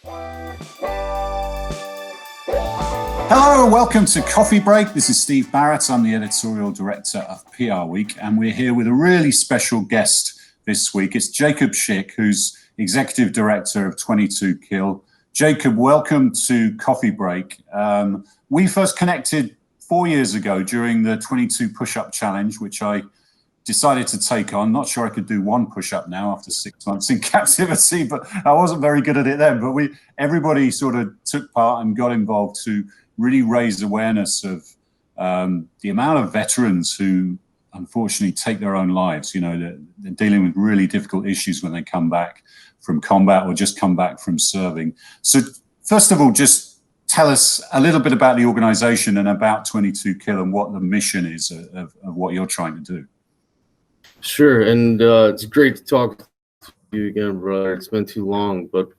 Hello and welcome to Coffee Break. This is Steve Barrett. I'm the editorial director of PR Week, and we're here with a really special guest this week. It's Jacob Schick, who's executive director of 22Kill. Jacob, welcome to Coffee Break. We first connected 4 years ago during the 22 push-up challenge, which I decided to take on. Not sure I could do one push-up now after 6 months in captivity, but I wasn't very good at it then. But everybody sort of took part and got involved to really raise awareness of the amount of veterans who unfortunately take their own lives. You know, they're dealing with really difficult issues when they come back from combat or just come back from serving. So first of all, just tell us a little bit about the organization and about 22Kill and what the mission is of what you're trying to do. Sure, and it's great to talk to you again, brother. It's been too long, but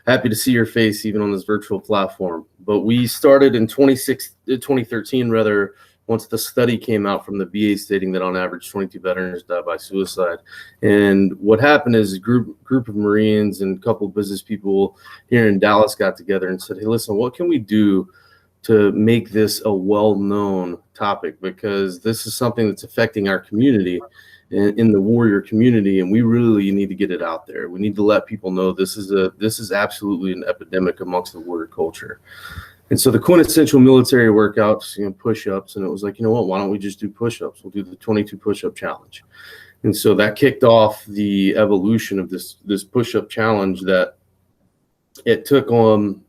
happy to see your face even on this virtual platform. But we started in 2013, rather, once the study came out from the VA stating that on average 22 veterans die by suicide. And what happened is a group of Marines and a couple of business people here in Dallas got together and said, hey, listen, what can we do to make this a well-known topic? Because this is something that's affecting our community, in the warrior community, and we really need to get it out there. We need to let people know this is absolutely an epidemic amongst the warrior culture. And so the quintessential military workouts, push-ups, and it was like, you know what, why don't we just do push-ups? We'll do the 22 push-up challenge. And so that kicked off the evolution of this push-up challenge that it took on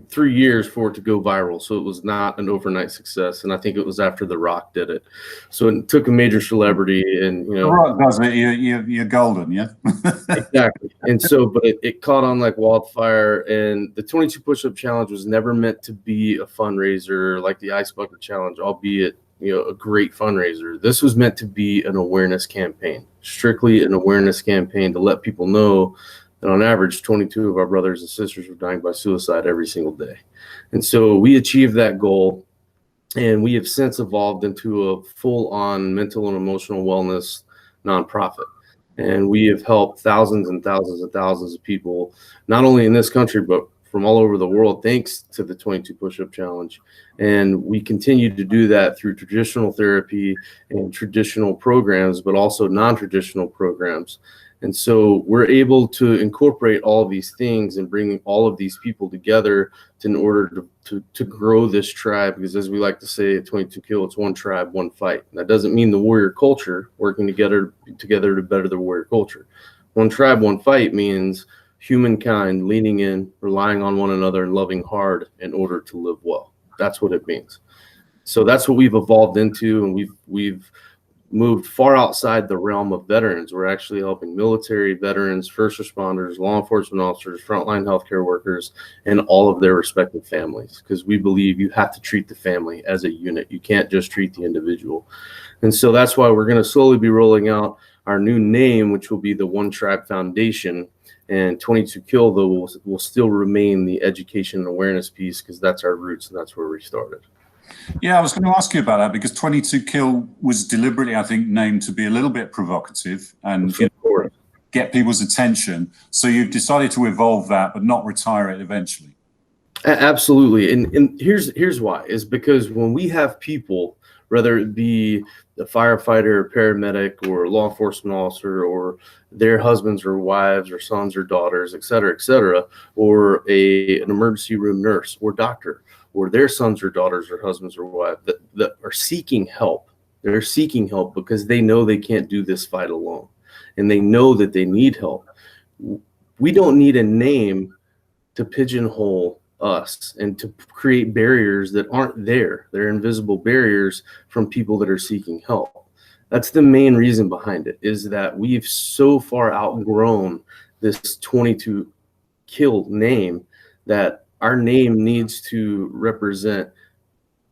3 years for it to go viral. So it was not an overnight success. And I think it was after The Rock did it. So it took a major celebrity and, The Rock does it, you're golden, yeah? Exactly. And so, but it caught on like wildfire, and the 22 push-up challenge was never meant to be a fundraiser like the Ice Bucket Challenge, albeit, a great fundraiser. This was meant to be an awareness campaign, strictly an awareness campaign to let people know that on average, 22 of our brothers and sisters were dying by suicide every single day. And so we achieved that goal, and we have since evolved into a full-on mental and emotional wellness nonprofit. And we have helped thousands and thousands and thousands of people, not only in this country, but from all over the world, thanks to the 22 push-up challenge. And we continue to do that through traditional therapy and traditional programs, but also non-traditional programs. And so we're able to incorporate all of these things and bring all of these people together in order to grow this tribe. Because as we like to say at 22Kill, it's one tribe, one fight. And that doesn't mean the warrior culture working together to better the warrior culture. One tribe, one fight means humankind leaning in, relying on one another, and loving hard in order to live well. That's what it means. So that's what we've evolved into, and we've moved far outside the realm of veterans. We're actually helping military, veterans, first responders, law enforcement officers, frontline healthcare workers, and all of their respective families, because we believe you have to treat the family as a unit. You can't just treat the individual. And so that's why we're going to slowly be rolling out our new name, which will be the One Tribe Foundation. And 22Kill, though, will still remain the education and awareness piece, because that's our roots and that's where we started. Yeah, I was going to ask you about that, because 22Kill was deliberately, I think, named to be a little bit provocative and get people's attention. So you've decided to evolve that, but not retire it eventually. Absolutely. And here's why, is because when we have people, whether it be a firefighter, paramedic, or law enforcement officer, or their husbands or wives or sons or daughters, et cetera, or an emergency room nurse or doctor, or their sons or daughters or husbands or wives that are seeking help. They're seeking help because they know they can't do this fight alone, and they know that they need help. We don't need a name to pigeonhole us and to create barriers that aren't there. They're invisible barriers from people that are seeking help. That's the main reason behind it, is that we've so far outgrown this 22Kill name that our name needs to represent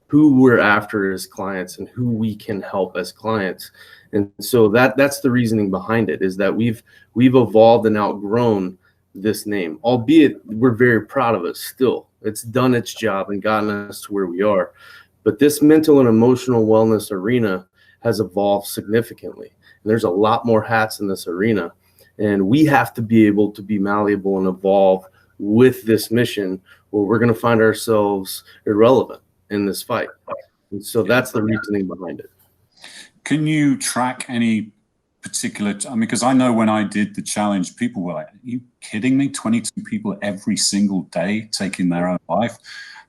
who we're after as clients and who we can help as clients. And so that's the reasoning behind it, is that we've evolved and outgrown this name, albeit we're very proud of it still. It's done its job and gotten us to where we are. But this mental and emotional wellness arena has evolved significantly. And there's a lot more hats in this arena. And we have to be able to be malleable and evolve with this mission where we're going to find ourselves irrelevant in this fight. And so that's the reasoning behind it. Can you track any particular, I mean, because I know when I did the challenge, people were like, are you kidding me? 22 people every single day taking their own life.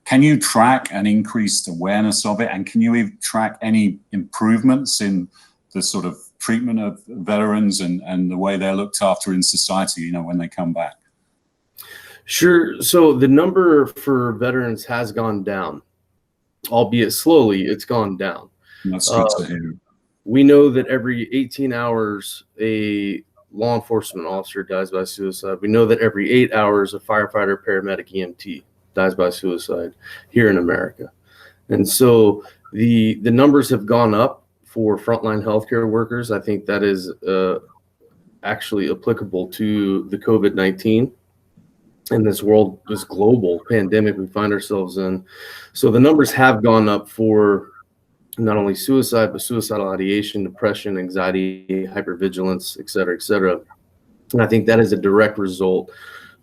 Can you track an increased awareness of it? And can you even track any improvements in the sort of treatment of veterans and the way they're looked after in society, you know, when they come back? Sure. So the number for veterans has gone down, albeit slowly. It's gone down. That's good to hear. We know that every 18 hours, a law enforcement officer dies by suicide. We know that every 8 hours, a firefighter, paramedic, EMT dies by suicide here in America. And so the numbers have gone up for frontline healthcare workers. I think that is actually applicable to the COVID-19 and this world, this global pandemic we find ourselves in. So the numbers have gone up for not only suicide, but suicidal ideation, depression, anxiety, hypervigilance, et cetera, et cetera. And I think that is a direct result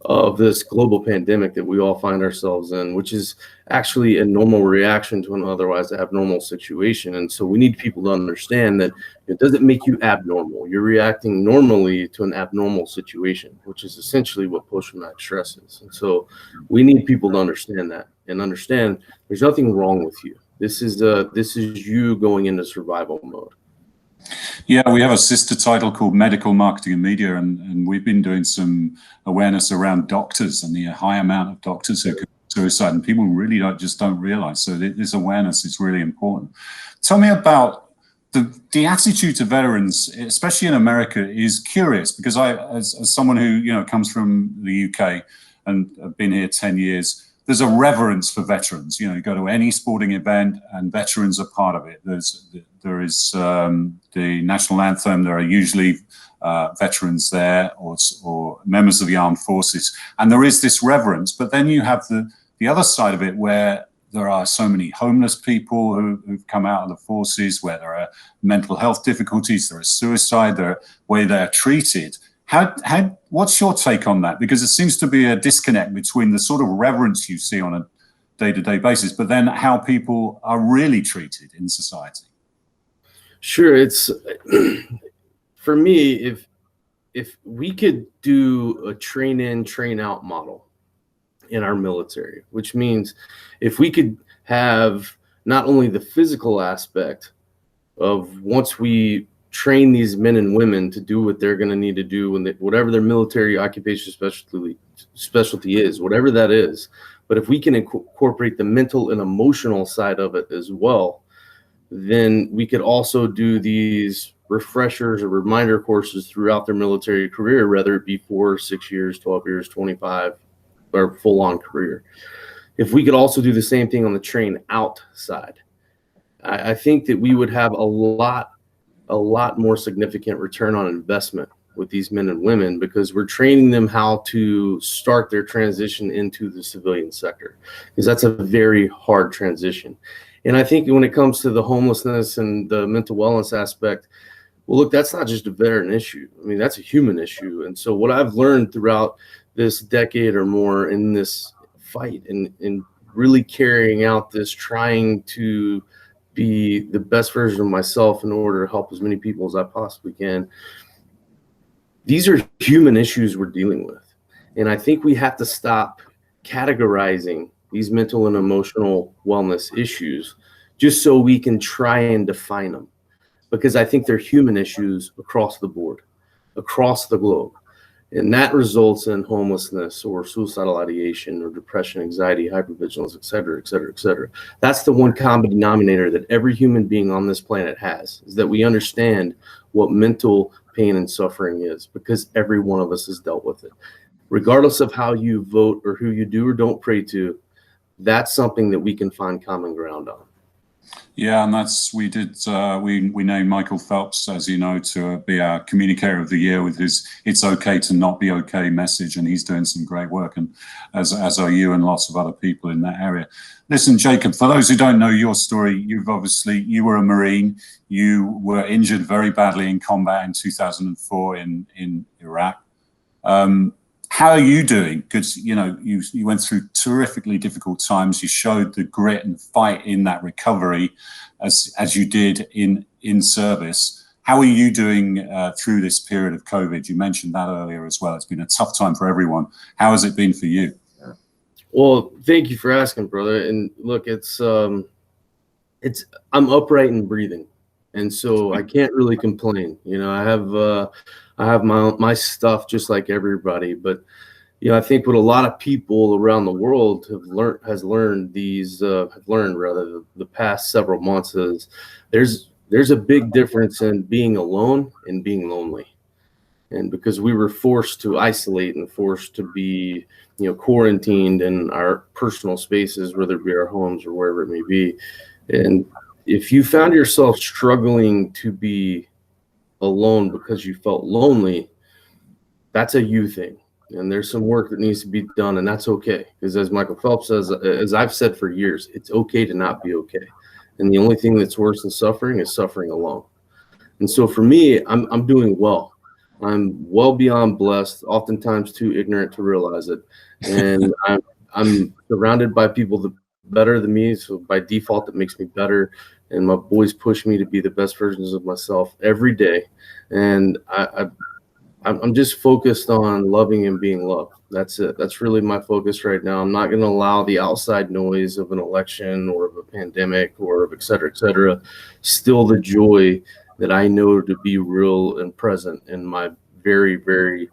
of this global pandemic that we all find ourselves in, which is actually a normal reaction to an otherwise abnormal situation. And so we need people to understand that it doesn't make you abnormal. You're reacting normally to an abnormal situation, which is essentially what post-traumatic stress is. And so we need people to understand that and understand there's nothing wrong with you. This is you going into survival mode. Yeah, we have a sister title called Medical Marketing and Media, and we've been doing some awareness around doctors and the high amount of doctors who commit suicide, and people really don't realize. So this awareness is really important. Tell me about the attitude to veterans, especially in America, is curious, because I, as someone who, you know, comes from the UK and have been here 10 years, there's a reverence for veterans. You know, you go to any sporting event and veterans are part of it. There is the national anthem. There are usually veterans there or members of the armed forces. And there is this reverence. But then you have the other side of it, where there are so many homeless people who've come out of the forces, where there are mental health difficulties, there is suicide, the way they're treated. What's your take on that? Because it seems to be a disconnect between the sort of reverence you see on a day-to-day basis, but then how people are really treated in society. Sure. It's for me, if we could do a train in, train out model in our military, which means if we could have not only the physical aspect of once we train these men and women to do what they're going to need to do when whatever their military occupation specialty is, whatever that is. But if we can incorporate the mental and emotional side of it as well, then we could also do these refreshers or reminder courses throughout their military career, whether it be 4 or 6 years, 12 years, 25, or full-on career. If we could also do the same thing on the train out side, I think that we would have a lot more significant return on investment with these men and women, because we're training them how to start their transition into the civilian sector, because that's a very hard transition. And I think when it comes to the homelessness and the mental wellness aspect, well, look, that's not just a veteran issue. I mean, that's a human issue. And so what I've learned throughout this decade or more in this fight and really carrying out this, trying to be the best version of myself in order to help as many people as I possibly can. These are human issues we're dealing with. And I think we have to stop categorizing these mental and emotional wellness issues just so we can try and define them, because I think they're human issues across the board, across the globe. And that results in homelessness or suicidal ideation or depression, anxiety, hypervigilance, et cetera, et cetera, et cetera. That's the one common denominator that every human being on this planet has, is that we understand what mental pain and suffering is, because every one of us has dealt with it. Regardless of how you vote or who you do or don't pray to, that's something that we can find common ground on. Yeah, and we named Michael Phelps, as you know, to be our communicator of the year with his "It's okay to not be okay" message, and he's doing some great work, and as are you and lots of other people in that area. Listen, Jacob, for those who don't know your story, you were a Marine. You were injured very badly in combat in 2004 in Iraq. How are you doing? Because you went through terrifically difficult times. You showed the grit and fight in that recovery, as you did in service. How are you doing through this period of COVID? You mentioned that earlier as well. It's been a tough time for everyone. How has it been for you? Well, thank you for asking, brother. And look, I'm upright and breathing, and so I can't really complain. I have my stuff just like everybody, but I think what a lot of people around the world have learned the past several months is there's a big difference in being alone and being lonely. And because we were forced to isolate and forced to be, quarantined in our personal spaces, whether it be our homes or wherever it may be. And if you found yourself struggling to be alone because you felt lonely, that's a you thing. And there's some work that needs to be done, and that's okay. Because as Michael Phelps says, as I've said for years, it's okay to not be okay. And the only thing that's worse than suffering is suffering alone. And so for me, I'm doing well. I'm well beyond blessed, oftentimes too ignorant to realize it. And I'm surrounded by people that better than me. So by default, it makes me better. And my boys push me to be the best versions of myself every day. And I'm just focused on loving and being loved. That's it. That's really my focus right now. I'm not going to allow the outside noise of an election or of a pandemic or of et cetera, still the joy that I know to be real and present in my very, very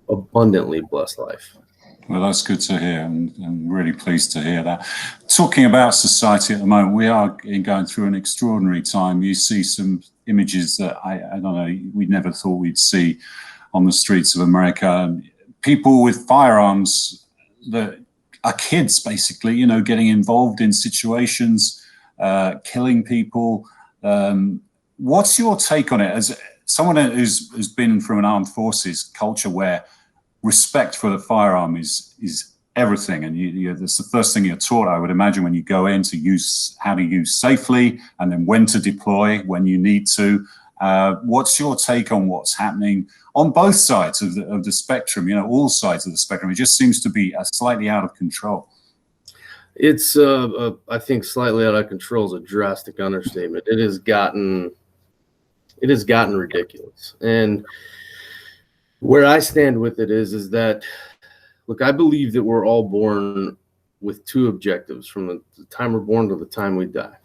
abundantly blessed life. Well, that's good to hear, and I'm really pleased to hear that. Talking about society at the moment, we are going through an extraordinary time. You see some images that I don't know, we never thought we'd see on the streets of America. People with firearms that are kids, basically, getting involved in situations, killing people. What's your take on it as someone who's been from an armed forces culture where respect for the firearm is everything, and that's the first thing you're taught, I would imagine, when you go in, to use how to use safely, and then when to deploy when you need to. What's your take on what's happening on both sides of the spectrum? All sides of the spectrum. It just seems to be slightly out of control. It's I think slightly out of control is a drastic understatement. It has gotten ridiculous. And where I stand with it is that, look, I believe that we're all born with two objectives from the time we're born to the time we die.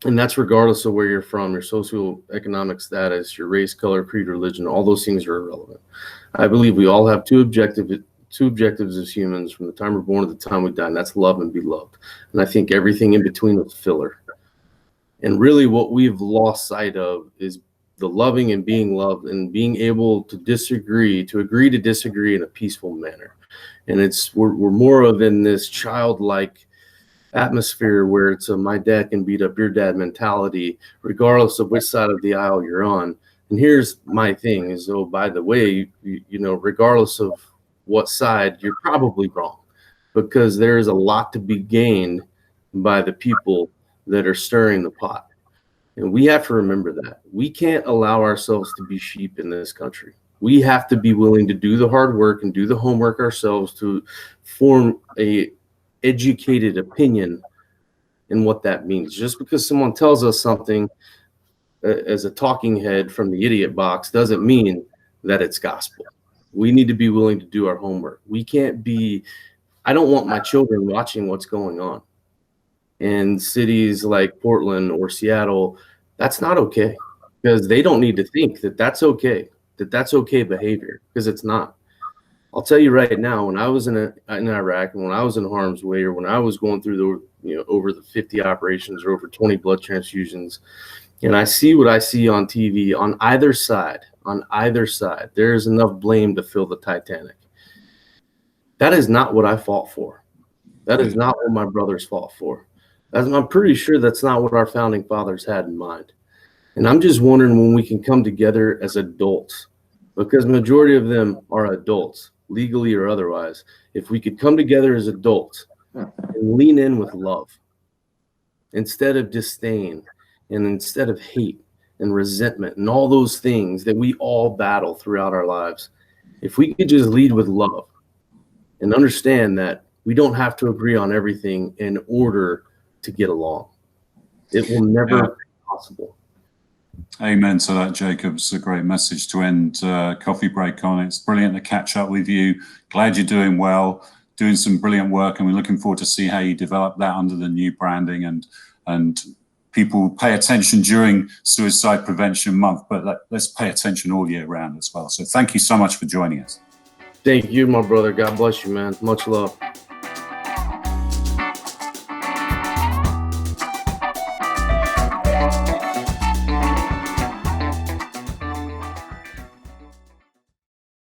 And that's regardless of where you're from, your socioeconomic status, your race, color, creed, religion, all those things are irrelevant. I believe we all have two objectives as humans from the time we're born to the time we die, and that's love and be loved. And I think everything in between is filler. And really what we've lost sight of is the loving and being loved, and being able to agree to disagree in a peaceful manner. And we're more of in this childlike atmosphere where it's a my dad can beat up your dad mentality, regardless of which side of the aisle you're on. And here's my thing is, oh, by the way, regardless of what side, you're probably wrong, because there is a lot to be gained by the people that are stirring the pot. And we have to remember that. We can't allow ourselves to be sheep in this country. We have to be willing to do the hard work and do the homework ourselves to form a educated opinion in what that means. Just because someone tells us something as a talking head from the idiot box doesn't mean that it's gospel. We need to be willing to do our homework. I don't want my children watching what's going on in cities like Portland or Seattle. That's not okay, because they don't need to think that that's okay behavior, because it's not. I'll tell you right now, when I was in Iraq, and when I was in harm's way, or when I was going through over the 50 operations or over 20 blood transfusions, and I see what I see on TV on either side, there is enough blame to fill the Titanic. That is not what I fought for. That is not what my brothers fought for. I'm pretty sure that's not what our founding fathers had in mind. And I'm just wondering when we can come together as adults, because the majority of them are adults, legally or otherwise. If we could come together as adults and lean in with love instead of disdain, and instead of hate and resentment and all those things that we all battle throughout our lives, If we could just lead with love and understand that we don't have to agree on everything in order to get along, it will never be possible. Amen to that, Jacob. It's a great message to end Coffee Break on. It's brilliant to catch up with you. Glad you're doing well, doing some brilliant work, and we're looking forward to see how you develop that under the new branding, and people pay attention during Suicide Prevention Month, but let's pay attention all year round as well. So thank you so much for joining us. Thank you, my brother. God bless you, man. Much love.